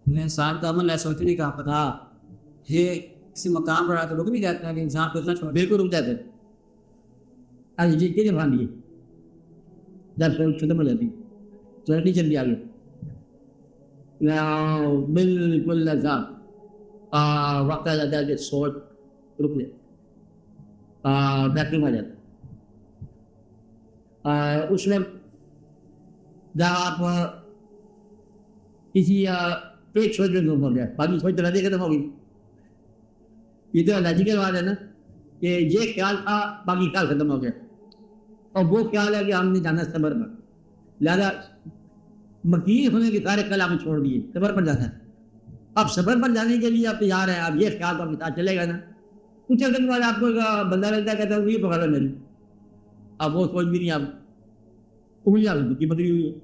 انسان کا عمل ہے سوچنے کا پتہ یہ کسی مقام پر آتا لوگ بھی کہتے ہیں کہ انسان کو اتنا چھوڑ بالکل رک جاتے ہیں آج جی کے بھان لیے جب سوچ ختم ہو جاتی تو نہیں چل دیا آگے بالکل ایسا وقت آ جاتا ہے کہ سوچ رک جائے بیٹری میں آ جاتا اس میں جب آپ کسی ایک سوچ میں گم ہو گیا باقی سوچ تو نہیں ختم ہوگی یہ تو لاجیکل بات ہے نا کہ یہ خیال تھا باقی خیال ختم ہو گیا اور وہ خیال ہے کہ ہم نے جانا صبر پر لہٰذا مکین ہونے کے سارے کل آپ نے چھوڑ دیے صبر پر جانا ہے اب صبر پر جانے کے لیے آپ تیار ہیں اب یہ خیال تو آپ کے ساتھ چلے گا نا کچھ دن بعد آپ کو بندہ رہتا ہے کہتا ہے یہ پکڑا میری اب وہ سوچ بھی نہیں آپ انگلیاں کی پکڑی ہوئی ہے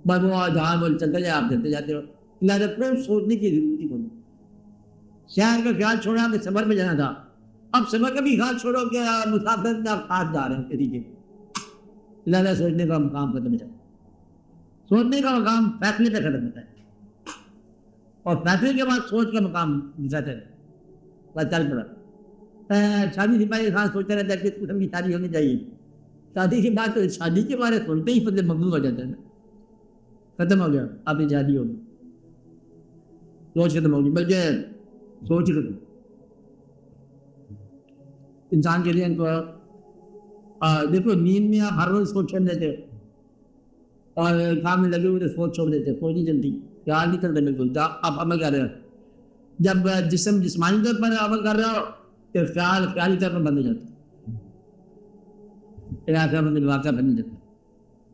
بس وہ جہاں بول چلتے جائے آپ چلتے جاتے ہو لہٰذا کوئی سوچنے کی ضرورت نہیں ہوتی شہر کا خیال چھوڑا کہ صبر میں جانا تھا اب صبر کا بھی خیال چھوڑو کہ مسافر میں آپ خاص جا رہے ہیں طریقے لہٰذا سوچنے کا مقام ختم ہوتا ہے سوچنے کا مقام فیصلے پہ ختم ہوتا ہے اور فیصلے کے بعد سوچ کا مقام جاتا ہے بس چل پڑا شادی سے پہلے انسان سوچتا رہتا ہے کہ کچھ ہم کی شادی ہونی چاہیے شادی کے بعد تو شادی کے بارے سنتے ہی فضل مقبول ہو جاتا ہے نا ختم ہو گیا آپ کی شادی ہوگی سوچ ختم ہوگی بلکہ سوچ ختم انسان کے لیے ان کو دیکھو نیند میں آپ ہر روز سوچ چھوڑ دیتے اور کام میں لگے ہوئے تو سوچ چھوڑ دیتے سوچ نہیں چلتی خیال نہیں کرتے بالکل آپ عمل کر رہے ہو جب جسم جسمانی طور پر عمل کر رہے ہو تو خیالی طور پر بند ہو جاتا واقعہ بن جاتا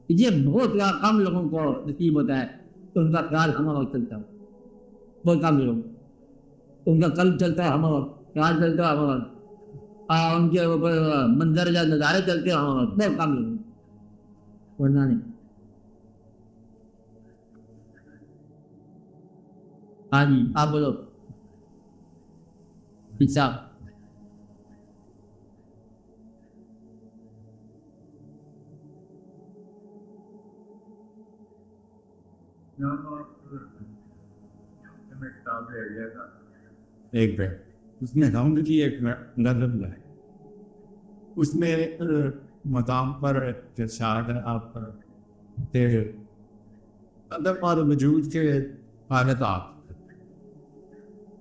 یہ بہت کم لوگوں کو نصیب ہوتا ہے تو ان کا خیال ہمارا وقت چلتا ہے بہت کم لوگوں ان کا قلب چلتا ہے ہمارا خیال چلتا ہے ہمارا ان کے اوپر منظر یا نظارے چلتے ہیں ہمارا بہت کم لوگوں ورنہ نہیں ہاں جی آپ بولو صاحب ایک بے اس میں اکاؤنٹ کی ایک نظم ہے اس میں مقام پر ارشاد ہے آپ پر کہ عدم اور وجود کے حالتات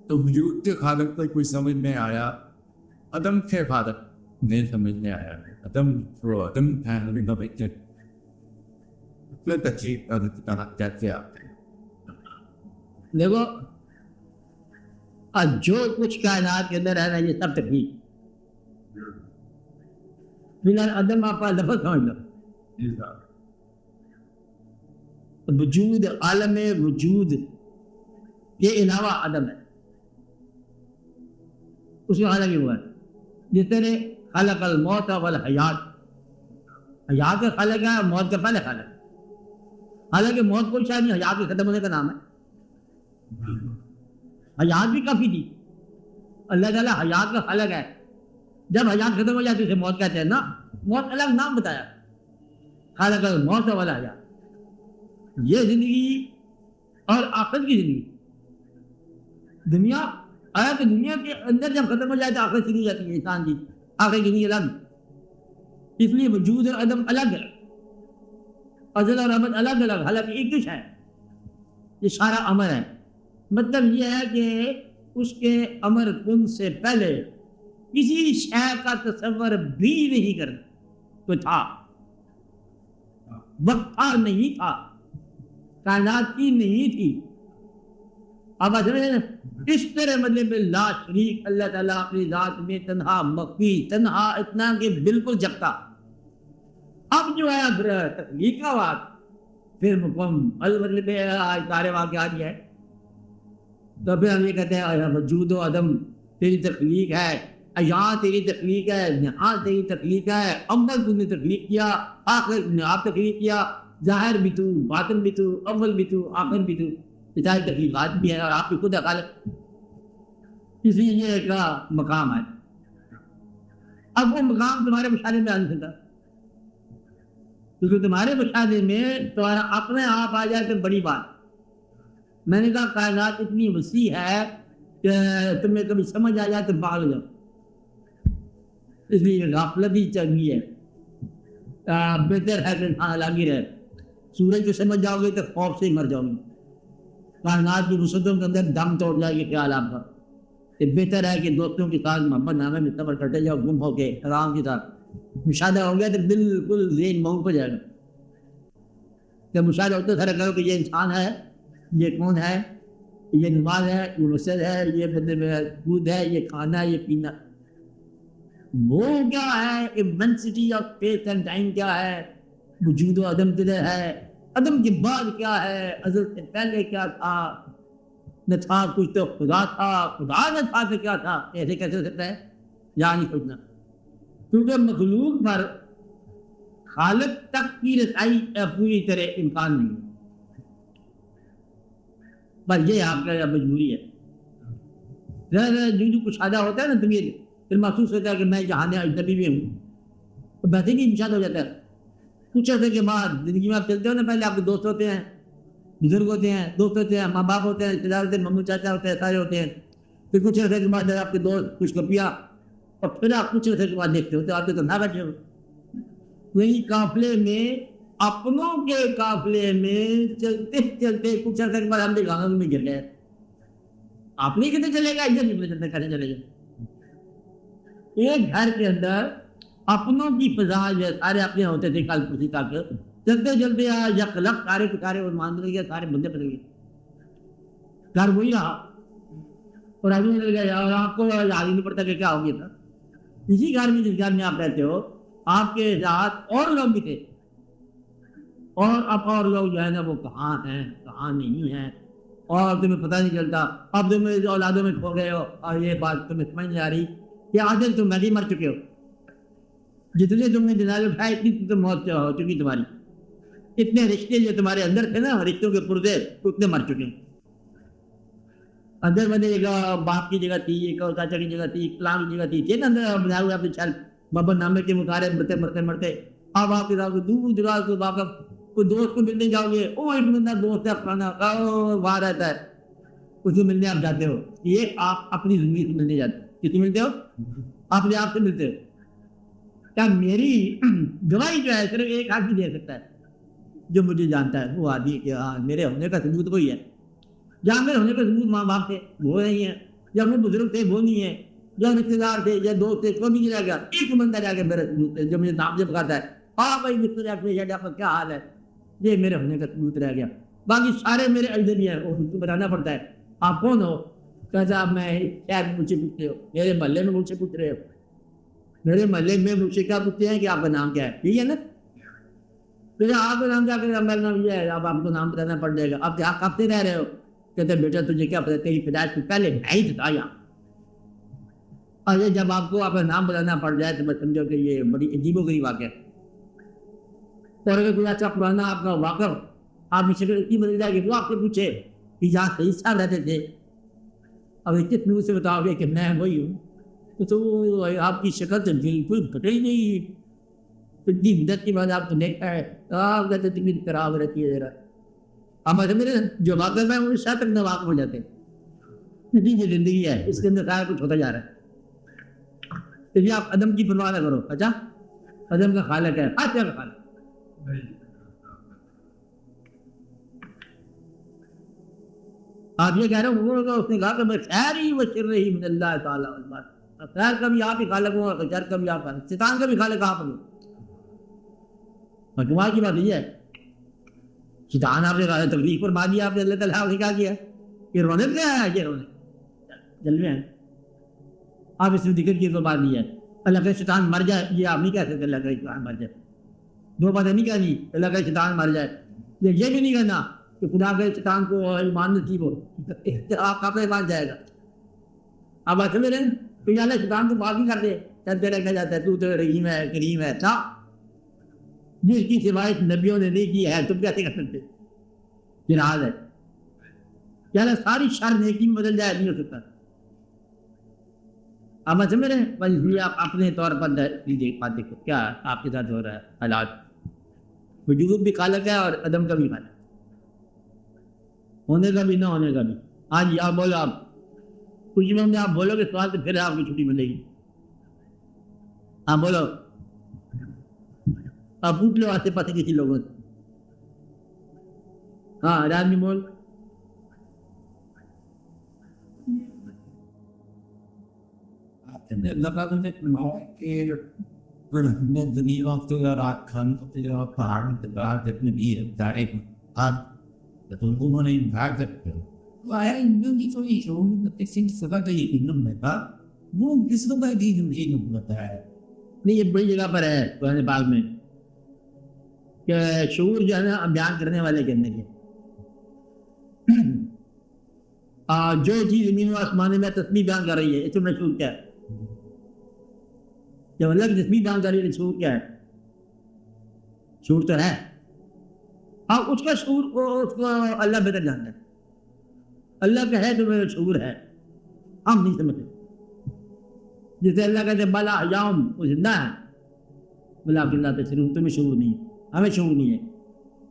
تو وجود کے خالق کو کوئی سمجھ میں آیا عدم کے خالق نہیں سمجھ میں آیا عدم ہے تجیب کہتے آتے ہیں دیکھو جو کچھ کائنات کے اندر ہے یہ سب تکلیف فی الحال عدم آپ کا لفظ سمجھ لو وجود عالم وجود کے علاوہ عدم ہے اس میں خالق ہوا ہے جس طرح خلق الموت والحیات حیات کا خالق ہے موت کا پہلے خالق حالانکہ موت کوئی شاید نہیں حیات کے ختم ہونے کا نام ہے حیات بھی کافی تھی اللہ تعالیٰ حیات کا خالق ہے جب حیات ختم ہو جاتی ہے اسے موت کہتے ہیں نا موت الگ نام بتایا خالق الموت والحیات یہ زندگی اور آخرت کی زندگی دنیا آیا کہ دنیا کے اندر جب ختم ہو جائے تو آخرت چلی جاتی ہے انسان کی آخرت کی زندگی الگ اس لیے وجود اور عدم الگ ہے ازل اور ابد الگ الگ حالانکہ ایک کچھ ہے یہ سارا امر ہے مطلب یہ ہے کہ اس کے امر کن سے پہلے کسی شے کا تصور بھی نہیں کرنا تو تھا وقت تھا نہیں تھا کائنات کی نہیں تھی اب اس طرح مطلب لا شریک اللہ تعالیٰ اپنی ذات میں تنہا مخفی تنہا اتنا کہ بالکل جگتا اب جو ہے تخلیق کا بات پھر مطلب سارے واقعات یہ ہے تو پھر ہم یہ کہتے ہیں وجود و عدم تیری تخلیق ہے یہاں تیری تخلیق ہے یہاں تیری تخلیق ہے اول تو نے تخلیق کیا آخر نے آپ تخلیق کیا ظاہر بھی تو باطن بھی تو اول بھی تو آخر بھی تو ساری تخلیقات بھی ہے اور آپ کی خود خالق اس لیے یہ ایک مقام ہے اب وہ مقام تمہارے مشاہدے میں آ نہیں سکتا کیونکہ تمہارے مشاہدے میں تمہارا اپنے آپ آ جائے تو بڑی بات میں نے کہا کائنات اتنی وسیع ہے کہ تمہیں کبھی سمجھ آ جائے تو بھاگ جاؤ، اس لیے غفلت ہی چنگی ہے، بہتر ہے کہ کھانا لاگی رہے۔ سورج کو سمجھ جاؤ گے تو خوف سے ہی مر جاؤ گے، کائنات کی وسعتوں کے اندر دم توڑ جائے گی خیال آپ کا۔ یہ بہتر ہے کہ دوستوں کے ساتھ محبت نامے میں صبر کرتے جاؤ، گم ہو کے آرام کے ساتھ۔ مشاہدہ ہو گیا تو بالکل ذہن موڑ پہ جائے گا، جب مشاہدہ ہوتا سارا کرو کہ یہ انسان ہے، یہ کون ہے، یہ نماز ہے، یہ مسجد ہے، یہ بندے میں دودھ ہے، یہ کھانا ہے، یہ پینا، وہ کیا ہے، Amnesty of space and time کیا ہے، وجود و عدم کدھر ہے، عدم کے بعد کیا ہے، ازل سے پہلے کیا تھا، نہ تھا کچھ تو خدا تھا، خدا نہ تھا تو کیا تھا، ایسے کیسے ہو سکتا ہے؟ یا نہیں سوچنا، کیونکہ مخلوق پر خالق تک کی رسائی پوری طرح امکان نہیں ہے، بس یہ آپ کا مجبوری ہے۔ جو کچھ آدھا ہوتا ہے نا تمہیں پھر محسوس ہوتا ہے کہ میں جہاں اجنبی بھی ہوں، تو ویسے بھی مشاہدہ ہو جاتا ہے۔ کچھ عرصے کے بعد زندگی میں آپ چلتے ہو نا، پہلے آپ کے دوست ہوتے ہیں، بزرگ ہوتے ہیں، دوست ہوتے ہیں، ماں باپ ہوتے ہیں، رشتے دار ہوتے ہیں، ممو چاچا ہوتے ہیں، سارے ہوتے ہیں۔ پھر کچھ عرصے کے بعد آپ کے دوست کچھ کپیا، اور پھر آپ کچھ عرصے کے بعد دیکھتے ہوتے آپ تو نہ بیٹھے ہو، وہی قافلے میں، اپنوں کے قافلے میں چلتے چلتے کچھ عرصے کے بعد ہم بھی گانا میں گر گئے۔ آپ نہیں کتنے چلے گا، ادھر نہیں چلتے کیسے چلے گا؟ ایک گھر کے اندر اپنوں کی فضا جو سارے اپنے ہوتے تھے کل پرسی تک، چلتے چلتے یک لک سارے کے سارے مان بدل گیا، سارے بندے بدل گئے، گھر وہی رہا اور آدمی بدل گیا، اور آپ کو یاد ہی نہیں پڑتا کہ کیا ہو گیا تھا۔ اسی گھر میں جس گھر میں آپ رہتے ہو، آپ کے ساتھ اور لوگ بھی تھے، اور اب اور لوگ جو ہے نا وہ کہاں ہیں کہاں نہیں ہیں، اور تمہیں پتہ نہیں چلتا۔ اب تم اولادوں میں کھو گئے ہو، اور یہ بات تمہیں سمجھ نہیں آ رہی کہ آدھے تم میں بھی مر چکے ہو، جتنے تم نے جنازے اٹھائے اتنی تم موت ہو چکی تمہاری، اتنے رشتے جو تمہارے اندر تھے نا، رشتوں کے پردے اتنے مر چکے ہیں۔ اندر بنے ایک باپ کی جگہ تھی، ایک چاچا کی جگہ تھی، فلاں کی جگہ تھی نا، اندر بنائے ہوئے اپنے چل محبت نامے کے مطالعے مرتے مرتے مرتے اب آپ کے ساتھ دور دراز کو واقف کوئی دوست کو ملنے جاؤ گے، او ایک بندہ دوست ہے فلانا وہاں رہتا ہے، اس کو ملنے آپ جاتے ہو، یہ آپ اپنی زندگی سے ملنے جاتے ہو، کسی ملتے ہو اپنے آپ سے ملتے ہو۔ کیا میری گواہی جو ہے صرف ایک آدمی دے سکتا ہے جو مجھے جانتا ہے، وہ آدمی کہ ہاں میرے ہونے کا ثبوت وہی ہے۔ جہاں میرے ہونے کا ثبوت ماں باپ تھے وہ نہیں ہے، یا میرے بزرگ تھے وہ نہیں ہے، یا رشتے دار تھے یا دوست تھے کوئی بھی نہیں رہ گیا، ایک بندہ رہ گیا میرا ثبوت جو مجھے نام سے پکارتا ہے، ہاں بھائی مستر آپ کا کیا حال ہے، یہ میرے ہونے کا ثبوت رہ گیا، باقی سارے میرے اجنبی ہیں، اور ان کو بتانا پڑتا ہے آپ کون ہو، کہتا آپ میں شہر میں مجھ سے پوچھتے ہو، میرے محلے میں مجھ سے پوچھ رہے ہو، میرے محلے میں مجھ سے کیا پوچھتے ہیں کہ آپ کا نام کیا ہے، ٹھیک ہے نا، پھر آپ کا نام کیا کہ میرا نام یہ ہے، اب آپ کو نام بتانا پڑ جائے گا، اب آپ کہتے رہ رہے ہو، کہتے بیٹا تجھے کیا پتا تیری پیدائش سے پہلے میں ہی تھا یہاں، اور یہ جب آپ کو آپ کا نام بتانا پڑ جائے تو میں سمجھو کہ یہ بڑی عجیب و غریب واقعہ ہے۔ اور اگر کوئی ایسا پرانا آپ کا واقع آپ کی شکل اتنی بدل جائے گی، وہ آپ سے پوچھے کہ جہاں 23 سال رہتے تھے اب 21 منٹ سے بتاؤ گے کہ میں وہی ہوں، تو آپ کی شکل تو بالکل گھٹے ہی نہیں، اتنی مدت کے بعد آپ کو دیکھا ہے، آپ کہتے طبیعت خراب رہتی ہے ذرا، اب میرے جو واقع میں وہ شاید تک نہ واقع ہو جاتے ہیں، یہ زندگی ہے، اس کے اندر سارا کچھ ہوتا جا رہا ہے۔ تو یہ آپ عدم کی پرواہ نہ کرو، اچھا عدم کا خالق ہے، ہر کا خالق۔ آپ یہ کہہ رہے ہو، اس نے کہا کہ میں خیر ہی وہ چر رہی من اللہ تعالیٰ، خیر کا بھی آپ ہی خالق ہوں اور شر کا بھی آپ خالق، شیطان کا بھی خالق آپ ہوں۔ مجموعہ کی بات یہ ہے، شیطان آپ نے تکلیف پر مار دیا، آپ نے اللہ تعالیٰ نے کیا کیا، یہ رونے پہ آیا ہے، یہ رونے جلوے ہیں، آپ اس نے ذکر کی تو بات نہیں ہے، اللہ کا شیطان مر جائے یہ آپ نہیں کہہ سکتے، اللہ کا شیطان مر جائے، دو باتیں نہیں کہنی، اللہ کا شیطان مر جائے، یہ بھی نہیں کہنا کہ خدا کے شیطان کو ایمان نصیب ہو، آپ کا ایمان جائے گا۔ اب ایسے میرے کہ اللہ شیطان کو معافی کر دے، چلتے رکھا جاتا ہے تو رحیم ہے کریم ہے، تھا جس کی سوائے نبیوں نے نہیں کی ہے تم کیسے کر سکتے، جناز ہے کہ اللہ ساری شر نیکی میں بدل جائے، نہیں ہو سکتا۔ اب میں سمجھ رہے ہیں، بس یہ آپ اپنے طور پر دیکھ پاتے دیکھو کیا آپ کے ساتھ ہو رہا ہے، حالات وجود بھی خالق ہے اور عدم کا بھی خالق۔ ہونے کا بھی نہ ہونے کا بھی. ہاں جی آپ بولو, آپ کچھ میں آپ بولو گے سوال تو پھر آپ کی چھٹی ملے گی. ہاں بولو, آپ پوچھ لو آتے پاتے کسی لوگوں سے. ہاں آدمی بول. نہیں یہ بڑی جگہ پر ہے قرآن پاک میں کہ شعور جو ہے نا بیان کرنے والے کے اندر ہے. جو چیز زمین و آسمان میں تسبیح بیان کر رہی ہے اس میں شعور کیا ہے؟ جب اللہ کی تسبیح بیان کر رہی ہے شعور کیا ہے؟ شعور تو ہے. اب اس کا شعور کو اللہ بہتر جانتا ہے. اللہ کا ہے تو میرا شعور ہے, ہم نہیں سمجھتے. جسے اللہ کہتے ہیں بلا یوم وہ زندہ ہے, بلا کہ اللہ تشعرون, تمہیں شعور نہیں ہے, ہمیں شعور نہیں ہے.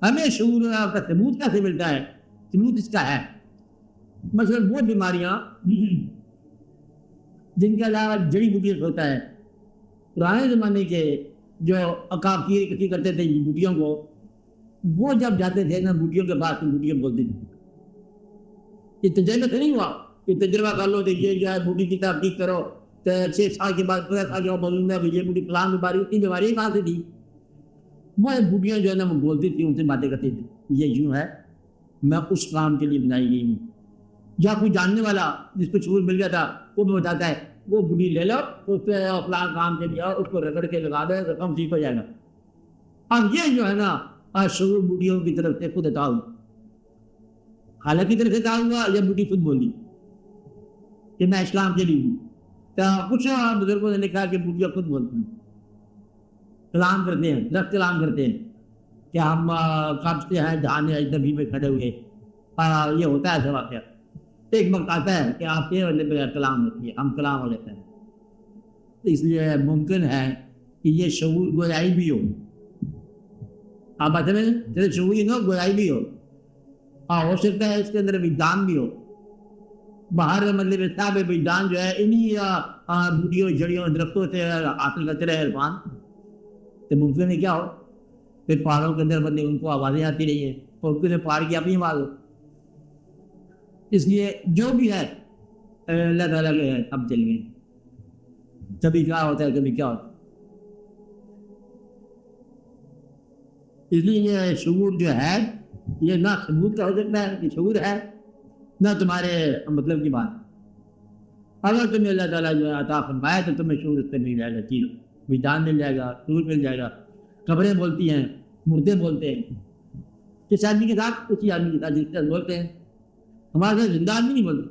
ہمیں شعور کا ثبوت کیسے ملتا ہے؟ ثبوت اس کا ہے. مثلا وہ بیماریاں جن کا علاج جڑی بوٹیوں سے ہوتا ہے, پرانے زمانے کے جو عقاقیر کسی کرتے تھے بوٹیوں کو, وہ جب جاتے تھے نا بوٹیوں کے پاس, بوٹیاں بولتی تھی. یہ تجربہ تو نہیں ہوا کہ تجربہ کر لو دیکھیے جو ہے بوٹی کی طرف ٹھیک کرو تو 6 سال کے بعد 15 سال کے بعد معلوم ہے یہ بوٹی فلاں بیماری, اتنی بیماری کہاں سے تھی؟ وہ بوٹیاں جو ہے نا وہ بولتی تھیں, ان سے باتیں کرتی تھی یہ یوں ہے, میں اس کام کے لیے بنائی گئی ہوں. یا کوئی جاننے والا جس کو شعور مل گیا تھا وہ بھی بتاتا ہے وہ بوٹی لے لو, اس پہ فلاں کام کے لیے اس کو رگڑ کے لگا دو تو کم ٹھیک ہو جائے گا. اب یہ جو ہے نا شعور بوٹیوں کی طرف سے خود عطا ہوا, خالق کی طرف سے عطا ہوا یا بوٹی خود بولی کہ میں اسلام کے لیے ہوں. تو کچھ بزرگوں نے لکھا کہ بوٹیاں خود بولتی ہیں, کلام کرتے ہیں, لفظ کلام کرتے ہیں کہ ہم کب سے ہیں دھانے نبی میں کھڑے ہوئے. یہ ہوتا ہے ایسا واقعہ. ایک وقت آتا ہے کہ آپ کے والے بغیر کلام ہوتی ہے, ہم کلام ہو لیتے ہیں. اس لیے ممکن ہے کہ یہ شعور گویائی بھی ہو. آپ بات میں جیسے شعوری نہ گویائی بھی ہو, ہو سکتا ہے اس کے اندر وجدان بھی ہو. باہر مطلب صاحب وجدان جو ہے انہی بوٹیوں جڑیوں درختوں سے حاصل کرتے رہے عرفان. تو ممکن ہے کیا ہو پھر پہاڑوں کے اندر مطلب ان کو آوازیں آتی رہی ہیں اور ان کے پہاڑ کی اپنی آواز ہو. اس لیے جو بھی ہے اللہ تعالیٰ کے اب چل گئے, کبھی کیا ہوتا ہے کبھی کیا ہوتا ہے. اس لیے یہ شعور جو ہے یہ نہ ثبوت کا ہو سکتا ہے کہ شعور ہے, نہ تمہارے مطلب کی بات. اگر تمہیں اللہ تعالیٰ جو ہے عطا فرمایا تو تمہیں شعور اس سے مل جائے گا, چیز وجدان مل جائے گا, شعور مل جائے گا. قبریں بولتی ہیں, مردے بولتے ہیں. کس آدمی کے ساتھ اسی آدمی کے ساتھ جس کے ساتھ بولتے ہیں. ہمارے ساتھ زندہ آدمی نہیں بولتے.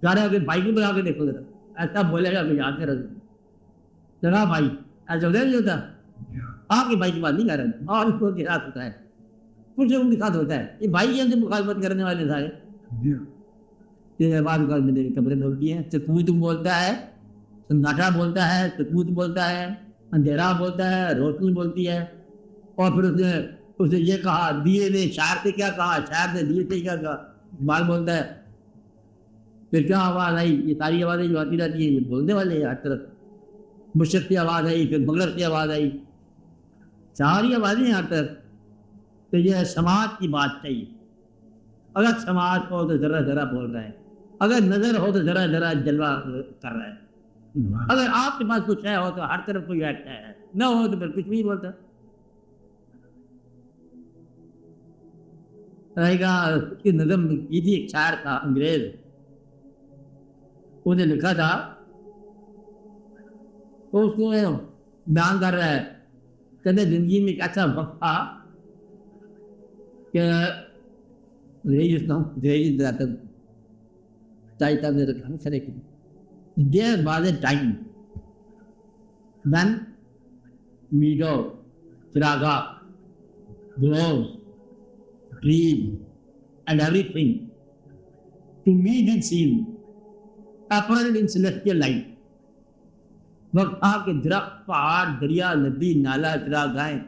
جا رہے ہو کہ بھائی کو بلا کے دیکھو ذرا, ایسا بولے گا کہ یاد کر لگا بھائی, ایسا ہوتا نہیں ہوتا. آپ کے بھائی کی بات نہیں کر رہے, اور اس کو کے ساتھ ہوتا ہے, کچھ لوگوں کے ساتھ ہوتا ہے. یہ بھائی کے اندر مخالفت کرنے والے سارے یہ بعض اوقات میں میری خبریں بولتی ہیں. سکوت بولتا ہے, سناٹا بولتا ہے, سکوت بولتا ہے, اندھیرا بولتا ہے, روشنی بولتی ہے. اور پھر اس نے یہ کہا دیے نے شاعر سے کیا کہا, شاعر نے دیے سے کیا کہا, بال بولتا ہے. پھر کیا آواز آئی, یہ ساری آوازیں جو آتی رہتی ہیں یہ بولنے والے ہیں ہر طرف. مشرق کی آواز آئی, پھر مغرب کی آواز آئی, ساری آوازیں ہیں ہر طرف. تو یہ سماعت کی بات چاہیے. اگر سماعت ہو تو ذرا ذرا بول رہا ہے, اگر نظر ہو تو ذرا ذرا جلوہ کر رہا ہے. اگر آپ کے پاس کچھ ہے ہو تو ہر طرف کوئی بیٹھتا ہے, نہ ہو تو پھر کچھ نہیں بولتا رہے گا. اس کی نظم یہ تھی, ایک شاعر تھا انگریز, انہیں لکھا تھا, تو اس کو بیان کر رہا ہے کہتے زندگی میں ایک ایسا وقت تھا کہ there was a time when meadow, chiraga, groves, trees and everything to me did seem apparent in celestial light. وقت تھا کہ درخت, پہاڑ, دریا, ندی, نالا, چراگاہیں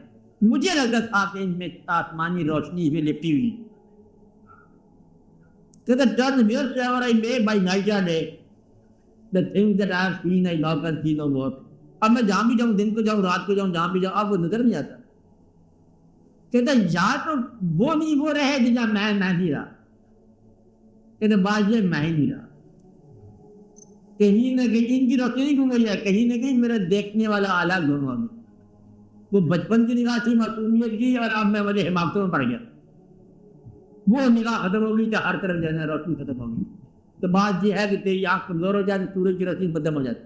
مجھے لگتا تھا کہ ان میں آسمانی روشنی بھی لپٹی ہوئی. Because the turn wherever I made by night and day, the things that I have seen, I now can see no more. اب میں جہاں بھی جاؤں، دن کو جاؤں، رات کو جاؤں، جہاں بھی جاؤں، اب وہ نظر نہیں آتا. کہتا یا تو وہ نہیں وہ رہے جہاں میں نہیں رہا. کہتے بعض یہ میں ہی نہیں رہا. کہیں نہ کہیں ان کی روشنی گم گئی ہے، کہیں نہ کہیں میرا دیکھنے والا آلہ گم ہو گیا. وہ بچپن کی نگاہ تھی معصومیت کی، اور اب میں مجھے حماقتوں میں پڑ گیا. وہ نگاہ ختم ہو گئی تو ہر طرف جو ہے روشنی ختم ہو گئی. تو بات یہ ہے کہ تیری آنکھ کمزور ہو جاتی، سورج کی روشنی ختم ہو جاتی،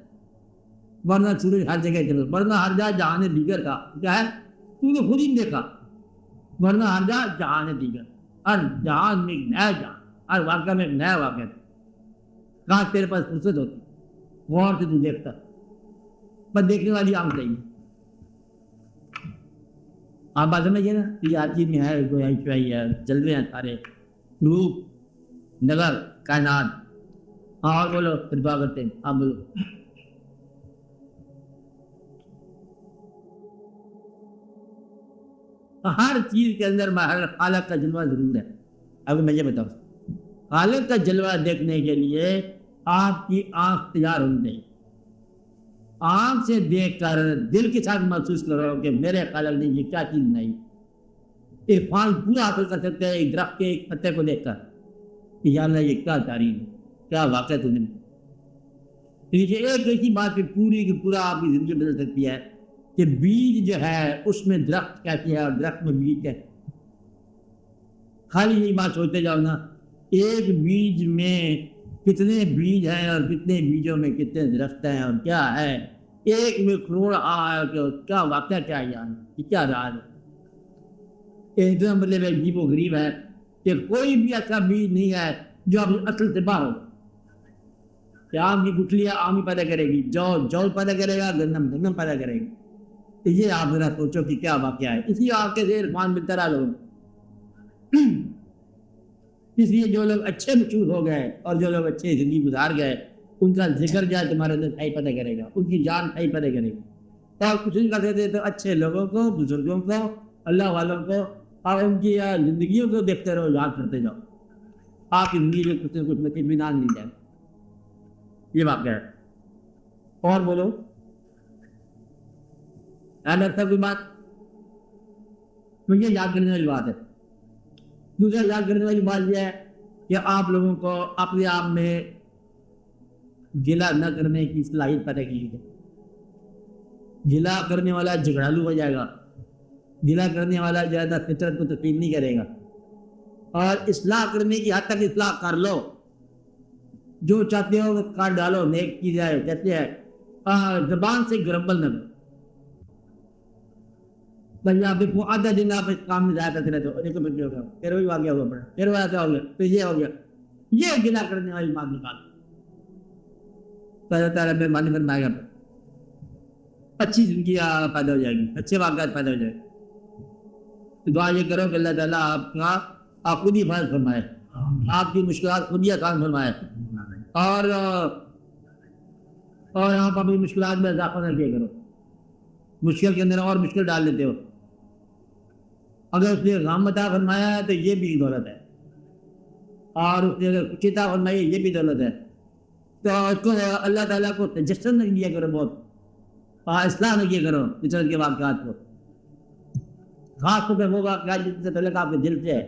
ورنہ سورج ہر جگہ چلو، ورنہ ہر جگہ جہان دیگر کا کیا ہے تو نے خود ہی دیکھا، ورنہ ہر جگہ جہان دیگر، ہر جہان میں ایک نیا جہان، ہر واقعہ میں ایک نیا واقعہ. کہاں تیرے پاس فرصت ہوتی غور سے تو دیکھتا، پر دیکھنے والی آنکھ چاہیے. آپ بات سمجھیے نا، یہ ہر چیز میں ہے، گویا چوئی ہے، چل رہے ہیں سارے روپ نگر کائنات. ہاں اور بولو پھر دعا کرتے ہیں. آپ بولو. ہر چیز کے اندر خالق کا جلوہ ضرور ہے. اب میں یہ بتاؤں، خالق کا جلوہ دیکھنے کے لیے آپ کی آنکھ تیار ہونی چاہیے. آنکھ سے دیکھ کر دل کے ساتھ محسوس کرو کہ میرے خالق نے یہ کیا چیز بنائی. عرفان پورا حاصل کر سکتے ہیں ایک درخت کے ایک پتے کو دیکھ کر کہ یا اللہ یہ کیا تعریف ہے، کیا واقعہ تم نے. یہ ایک ایسی بات کہ پوری کی پورا آپ کی زندگی بدل سکتی ہے کہ بیج جو ہے اس میں درخت کیسی ہے اور درخت میں بیج کیسے. خالی یہی بات سوچتے جاؤ نا، ایک بیج میں کتنے بیج ہیں اور کتنے بیجوں میں کتنے درخت ہیں اور کیا ہے. ایک میں کروڑ کیا واقعہ کیا ہے، یہ کیا راز ہے. اتنا مطلب عجیب و غریب ہے کہ کوئی بھی ایسا بیج نہیں ہے جو اپنی اصل سے باہر ہو. کہ آم کی گٹھلیاں آم ہی پیدا کرے گی، جو پیدا کرے گا، گندم پیدا کرے گی. یہ آپ ذرا سوچو کہ کیا واقعہ ہے. اسی آپ کے سے عرفان ملتا رہا لوگوں. اس لیے جو لوگ اچھے مشہور ہو گئے اور جو لوگ اچھے زندگی گزار گئے، ان کا ذکر جائے تمہارے اندر صحیح پیدا کرے گا، ان کی جان صحیح پیدا کرے گی. تو آپ کچھ نہیں کرتے تھے تو اچھے لوگوں کو، بزرگوں کو، اللہ والوں کو اور ان کی زندگیوں کو دیکھتے رہو، یاد کرتے جاؤ. آپ کی زندگی میں کچھ نہ کچھ نصیب اطمینان مل جائے. یہ واقعہ ہے. اور بولو کوئی بات مجھے یاد کرنے والی بات ہے. دوسرا یاد کرنے والی بات یہ ہے کہ آپ لوگوں کو اپنے آپ میں گلا نہ کرنے کی صلاحیت پیدا کی ہے. گلا کرنے والا جھگڑالو ہو جائے گا، گلا کرنے والا زیادہ فطرت کو تسلیم نہیں کرے گا. اور اصلاح کرنے کی حد تک اصلاح کر لو، جو چاہتے ہو کر ڈالو، نیک کی جائے. کہتے ہیں زبان سے گربل نہ کرو. بھائی آپ کو آدھا دن آپ اس کام میں ضائع کرتے رہتے ہو، ہو گیا، پھر وہی واقعہ ہوا پڑا، پھر واقعہ ہو گیا، پھر یہ ہو گیا. یہ گلا کرنے والی بات نکال. اللہ تعالیٰ مہربانی فرمائے گا، اچھی زندگی پیدا ہو جائے گی، اچھے واقعات پیدا ہو جائے گی. تو دعا یہ کرو کہ اللہ تعالیٰ آپ خود ہی حفاظت فرمائے، آپ کی مشکلات خود ہی آسان فرمائے، اور آپ اپنی مشکلات میں اضافہ نہ کیا کرو. مشکل کے اندر اور مشکل ڈال لیتے ہو. اگر اس نے غم عطا فرمایا ہے تو یہ بھی دولت ہے، اور اس نے اگر خوشی عطا فرمائی یہ بھی دولت ہے. تو اس کو اللہ تعالیٰ کو تجسس نہ کیا کرو، بہت اصلاح نہ کیا کرو فطرت کے واقعات کو. خاص طور پہ وہ واقعات جس سے تعلق آپ کے دل سے ہے،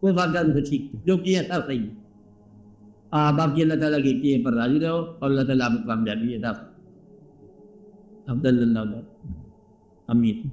وہ واقعات سے ٹھیک جو کیا سب صحیح ہے. آپ کی اللہ تعالیٰ کی کیے پر راضی رہو اور اللہ تعالیٰ آپ کو کامیابی عطا فرمائے. عبد اللہ امین.